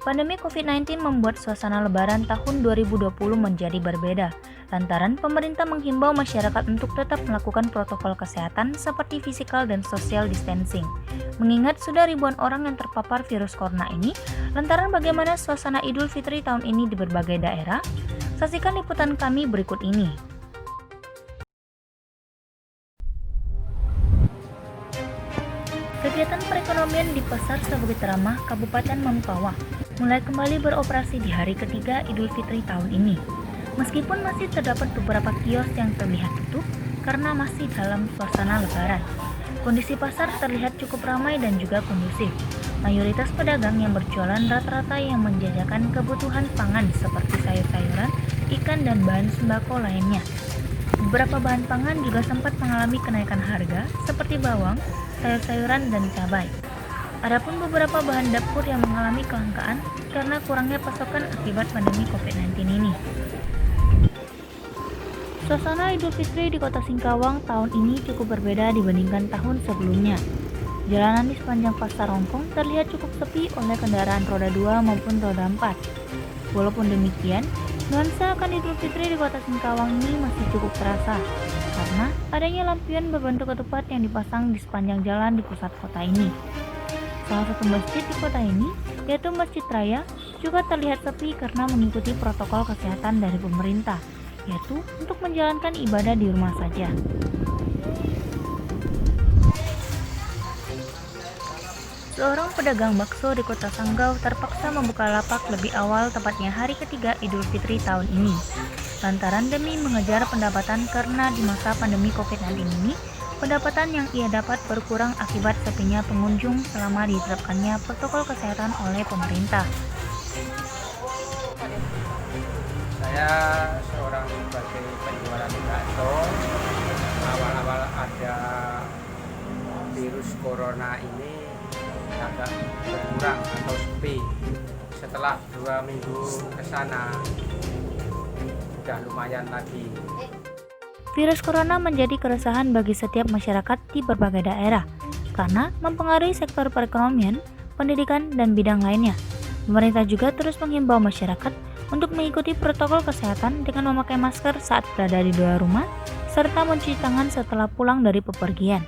Pandemi COVID-19 membuat suasana Lebaran tahun 2020 menjadi berbeda, lantaran pemerintah menghimbau masyarakat untuk tetap melakukan protokol kesehatan seperti physical dan social distancing. Mengingat sudah ribuan orang yang terpapar virus corona ini, lantaran bagaimana suasana Idul Fitri tahun ini di berbagai daerah? Saksikan liputan kami berikut ini. Kegiatan perekonomian di Pasar Sabukit Ramah, Kabupaten Mamkawa, mulai kembali beroperasi di hari ketiga Idul Fitri tahun ini. Meskipun masih terdapat beberapa kios yang terlihat tutup karena masih dalam suasana Lebaran, kondisi pasar terlihat cukup ramai dan juga kondusif. Mayoritas pedagang yang berjualan rata-rata yang menjajakan kebutuhan pangan seperti sayur-sayuran, ikan, dan bahan sembako lainnya. Beberapa bahan pangan juga sempat mengalami kenaikan harga seperti bawang, sayur-sayuran, dan cabai. Adapun beberapa bahan dapur yang mengalami kelangkaan karena kurangnya pasokan akibat pandemi COVID-19 ini. Suasana Idul Fitri di Kota Singkawang tahun ini cukup berbeda dibandingkan tahun sebelumnya. Jalanan di sepanjang Pasar Rongkong terlihat cukup sepi oleh kendaraan roda 2 maupun roda 4. Walaupun demikian, nuansa akan Idul Fitri di Kota Singkawang ini masih cukup terasa karena adanya lampion berbentuk ketupat yang dipasang di sepanjang jalan di pusat kota ini. Salah satu masjid di kota ini, yaitu Masjid Raya, juga terlihat sepi karena mengikuti protokol kesehatan dari pemerintah, yaitu untuk menjalankan ibadah di rumah saja. Seorang pedagang bakso di Kota Sanggau terpaksa membuka lapak lebih awal, tepatnya hari ketiga Idul Fitri tahun ini. Lantaran demi mengejar pendapatan karena di masa pandemi COVID-19 ini, pendapatan yang ia dapat berkurang akibat sepinya pengunjung selama diterapkannya protokol kesehatan oleh pemerintah. Saya seorang sebagai penjualan bakso, awal-awal ada virus corona ini agak berkurang atau sepi. Setelah 2 minggu ke sana udah lumayan lagi. Virus corona menjadi keresahan bagi setiap masyarakat di berbagai daerah karena mempengaruhi sektor perekonomian, pendidikan, dan bidang lainnya. Pemerintah juga terus menghimbau masyarakat untuk mengikuti protokol kesehatan dengan memakai masker saat berada di luar rumah serta mencuci tangan setelah pulang dari bepergian.